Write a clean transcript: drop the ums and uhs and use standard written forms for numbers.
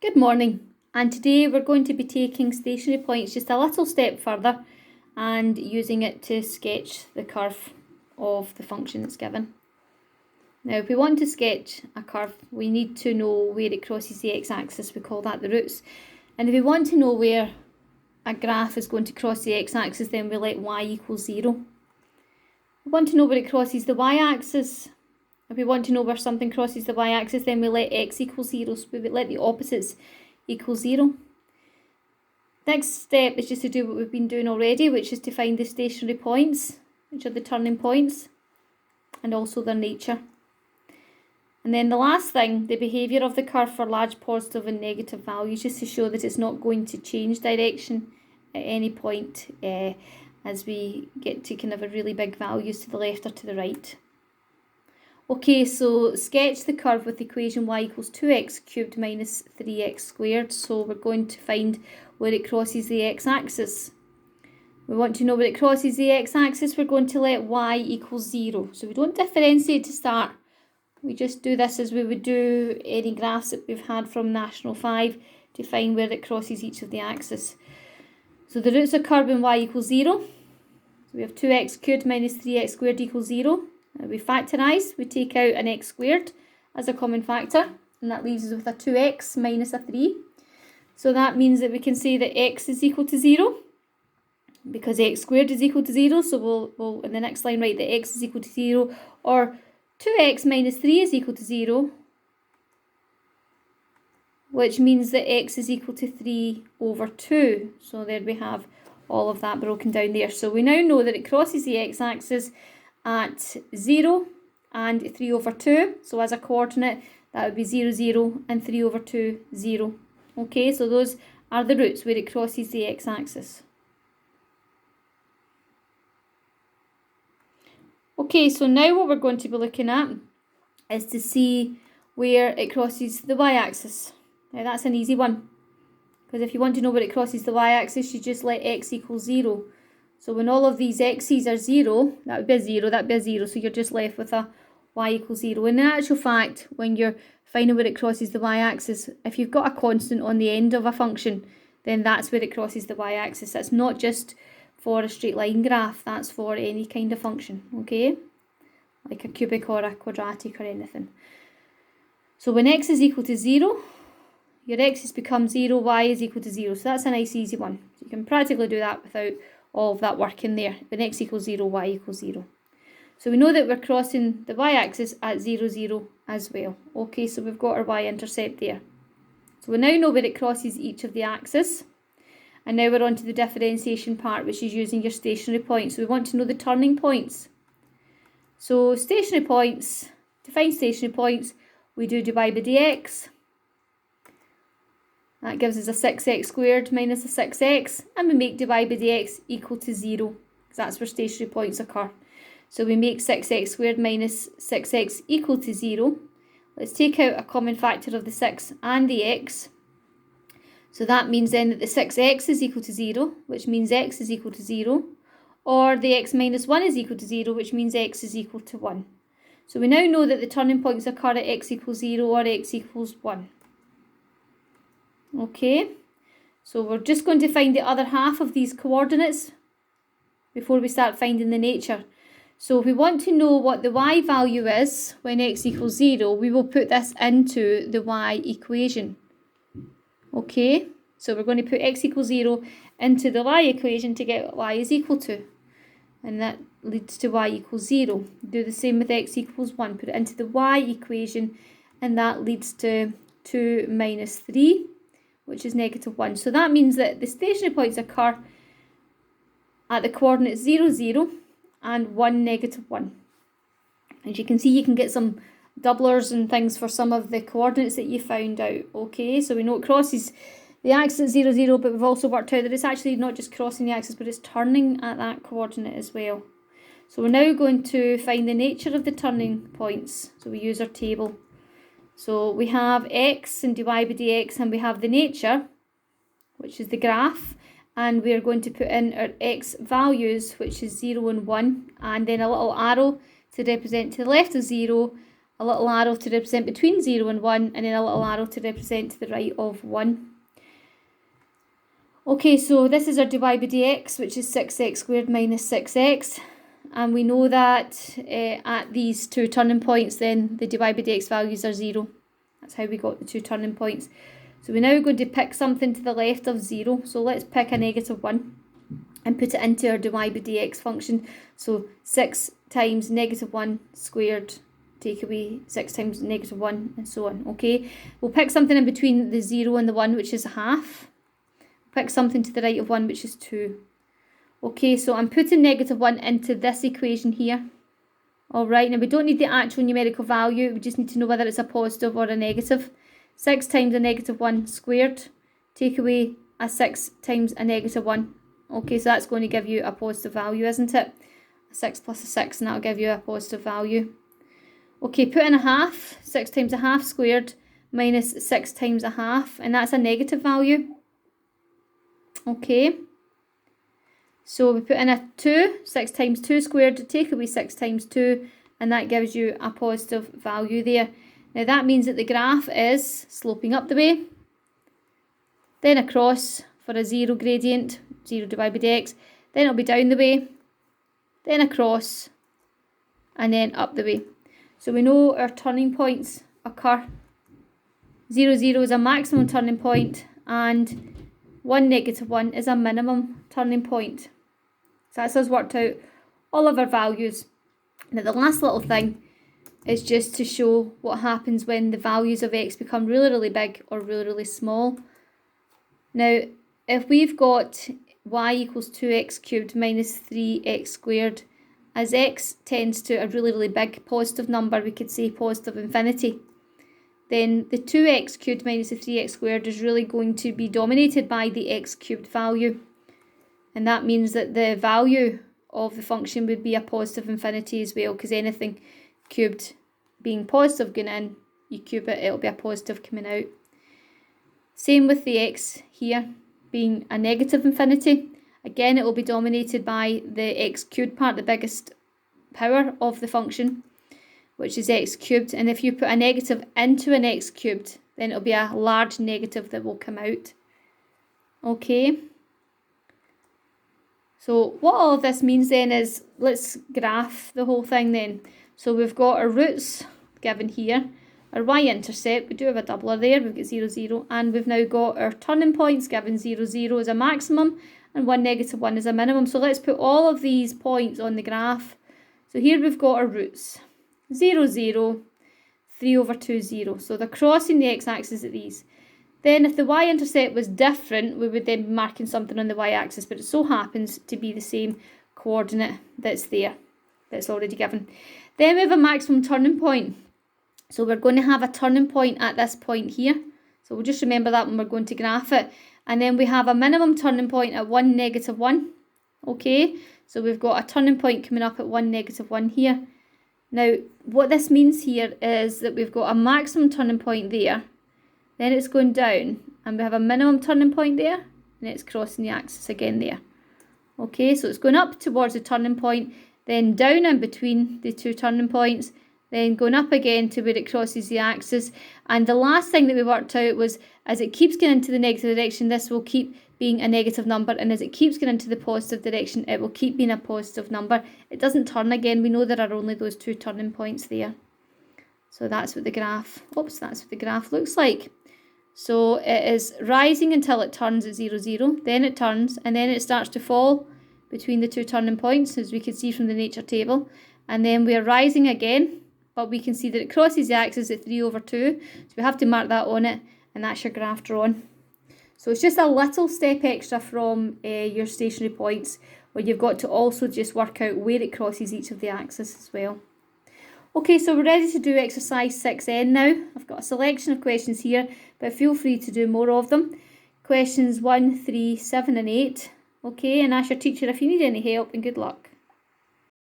Good morning, and today we're going to be taking stationary points just a little step further and using it to sketch the curve of the function that's given. Now, if we want to sketch a curve, we need to know where it crosses the x-axis. We call that the roots. And if we want to know where a graph is going to cross the x-axis, then we let y equal 0. If we want to know where it crosses the y-axis, if we want to know where something crosses the y-axis, then we let x equal 0, so we let the opposites equal 0. Next step is just to do what we've been doing already, which is to find the stationary points, which are the turning points, and also their nature. And then the last thing, the behaviour of the curve for large positive and negative values, just to show that it's not going to change direction at any point as we get to kind of a really big values to the left or to the right. Okay, so sketch the curve with the equation y equals 2x cubed minus 3x squared. So we're going to find where it crosses the x-axis. We want to know where it crosses the x-axis. We're going to let y equal 0. So we don't differentiate to start. We just do this as we would do any graphs that we've had from National 5 to find where it crosses each of the axes. So the roots of curve when y equals 0. So we have 2x cubed minus 3x squared equals 0. We factorise, we take out an x squared as a common factor, and that leaves us with a 2x minus a 3. So that means that we can say that x is equal to 0, because x squared is equal to 0, so we'll in the next line write that x is equal to 0, or 2x minus 3 is equal to 0, which means that x is equal to 3 over 2. So there we have all of that broken down there. So we now know that it crosses the x-axis at 0 and 3 over 2. So as a coordinate, that would be 0, 0 and 3 over 2, 0. Okay, so those are the roots where it crosses the x-axis. Okay, so now what we're going to be looking at is to see where it crosses the y-axis. Now that's an easy one, because if you want to know where it crosses the y-axis, you just let x equal 0. So when all of these x's are 0, that would be a 0, that would be a 0, so you're just left with a y equals 0. And in actual fact, when you're finding where it crosses the y-axis, if you've got a constant on the end of a function, then that's where it crosses the y-axis. That's not just for a straight line graph, that's for any kind of function, okay? Like a cubic or a quadratic or anything. So when x is equal to 0, your x's become 0, y is equal to 0. So that's a nice easy one. So you can practically do that without all of that work in there. When x equals 0, y equals 0. So we know that we're crossing the y-axis at 0, 0 as well. Okay, so we've got our y-intercept there. So we now know where it crosses each of the axes. And now we're on to the differentiation part, which is using your stationary points. So we want to know the turning points. So stationary points, to find stationary points, we do dy by dx. That gives us a 6x squared minus a 6x, and we make dy by dx equal to 0, because that's where stationary points occur. So we make 6x squared minus 6x equal to 0. Let's take out a common factor of the 6 and the x. So that means then that the 6x is equal to 0, which means x is equal to 0, or the x minus 1 is equal to 0, which means x is equal to 1. So we now know that the turning points occur at x equals 0 or x equals 1. Okay, so we're just going to find the other half of these coordinates before we start finding the nature. So if we want to know what the y value is when x equals 0, we will put this into the y equation. Okay, so we're going to put x equals 0 into the y equation to get what y is equal to. And that leads to y equals 0. Do the same with x equals 1. Put it into the y equation, and that leads to 2 minus 3. Which is negative 1. So that means that the stationary points occur at the coordinates 0, 0 and 1, negative 1. As you can see, you can get some doublers and things for some of the coordinates that you found out. Okay, so we know it crosses the axis 0, 0, but we've also worked out that it's actually not just crossing the axis, but it's turning at that coordinate as well. So we're now going to find the nature of the turning points. So we use our table. So we have x and dy by dx, and we have the nature, which is the graph, and we're going to put in our x values, which is 0 and 1, and then a little arrow to represent to the left of 0 a little arrow to represent between 0 and 1, and then a little arrow to represent to the right of 1. Okay, so this is our dy by dx, which is 6x squared minus 6x. And we know that at these two turning points, then the dy by dx values are 0. That's how we got the two turning points. So we're now going to pick something to the left of 0. So let's pick a negative 1 and put it into our dy by dx function. So 6 times negative 1 squared, take away 6 times negative 1, and so on. Okay, we'll pick something in between the 0 and the 1, which is a half. Pick something to the right of 1, which is 2. Okay, so I'm putting negative 1 into this equation here. Alright, now we don't need the actual numerical value, we just need to know whether it's a positive or a negative. 6 times a negative 1 squared, take away a 6 times a negative 1. Okay, so that's going to give you a positive value, isn't it? A 6 plus a 6, and that'll give you a positive value. Okay, put in a half. 6 times a half squared minus 6 times a half, and that's a negative value. Okay, so we put in a 2, 6 times 2 squared, take away 6 times 2, and that gives you a positive value there. Now that means that the graph is sloping up the way, then across for a 0 gradient, 0 divided by dx, then it'll be down the way, then across, and then up the way. So we know our turning points occur. 0, 0 is a maximum turning point, and 1, negative 1 is a minimum turning point. So that's us worked out all of our values. Now the last little thing is just to show what happens when the values of x become really, really big or really, really small. Now, if we've got y equals 2x cubed minus 3x squared, as x tends to a really, really big positive number, we could say positive infinity, then the 2x cubed minus the 3x squared is really going to be dominated by the x cubed value. And that means that the value of the function would be a positive infinity as well, because anything cubed being positive going in, you cube it, it'll be a positive coming out. Same with the x here being a negative infinity. Again, it will be dominated by the x cubed part, the biggest power of the function, which is x cubed. And if you put a negative into an x cubed, then it'll be a large negative that will come out. Okay. So what all of this means then is, let's graph the whole thing then. So we've got our roots given here, our y-intercept, we do have a doubler there, we've got 0, 0, and we've now got our turning points given 0, 0 as a maximum, and 1, negative 1 as a minimum. So let's put all of these points on the graph. So here we've got our roots, 0, 0, 3 over 2, 0. So they're crossing the x-axis at these. Then if the y-intercept was different, we would then be marking something on the y-axis, but it so happens to be the same coordinate that's there, that's already given. Then we have a maximum turning point. So we're going to have a turning point at this point here. So we'll just remember that when we're going to graph it. And then we have a minimum turning point at 1, negative 1. Okay, so we've got a turning point coming up at 1, negative 1 here. Now, what this means here is that we've got a maximum turning point there. Then it's going down, and we have a minimum turning point there, and it's crossing the axis again there. Okay, so it's going up towards the turning point, then down in between the two turning points, then going up again to where it crosses the axis. And the last thing that we worked out was, as it keeps going into the negative direction, this will keep being a negative number, and as it keeps going into the positive direction, it will keep being a positive number. It doesn't turn again. We know there are only those two turning points there. So that's what the graph, that's what the graph looks like. So it is rising until it turns at 0, 0, then it turns, and then it starts to fall between the two turning points, as we can see from the nature table. And then we are rising again, but we can see that it crosses the axis at 3 over 2, so we have to mark that on it, and that's your graph drawn. So it's just a little step extra from your stationary points, where you've got to also just work out where it crosses each of the axes as well. Okay, so we're ready to do exercise 6N now. I've got a selection of questions here, but feel free to do more of them. Questions 1, 3, 7 and 8. Okay, and ask your teacher if you need any help, and good luck.